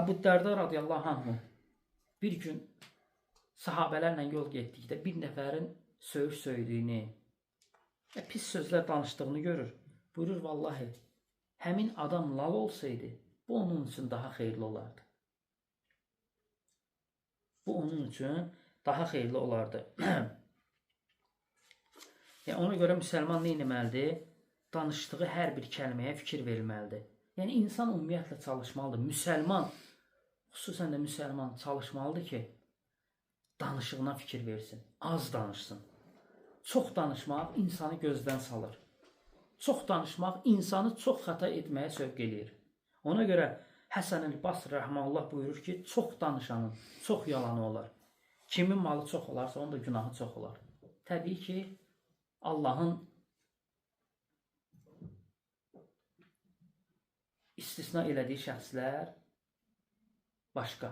Əbu Dərda radiyallahu anhu bir gün sahabələrlə yol getdikdə bir nəfərin söyüş söydüyünü, pis sözlər danışdığını görür. Buyurur, vallahi, həmin adam lal olsaydı, bu onun üçün daha xeyirli olardı. Bu onun üçün daha xeyirli olardı. Yəni, ona görə müsəlman nə etməlidir? Danışdığı hər bir kəlməyə fikir verilməlidir. Yəni, insan ümumiyyətlə çalışmalıdır. Müsəlman, xüsusən də müsəlman çalışmalıdır ki, danışığına fikir versin, az danışsın. Çox danışmaq insanı gözdən salır. Çox danışmaq insanı çox xəta etməyə sövq eləyir. Ona görə Həsən el-Basri rəhməhullah buyurur ki, çox danışanın çox yalanı olar. Kimin malı çox olarsa, onun da günahı çox olar. Təbii ki, Allahın istisna elədiyi şəxslər başqa.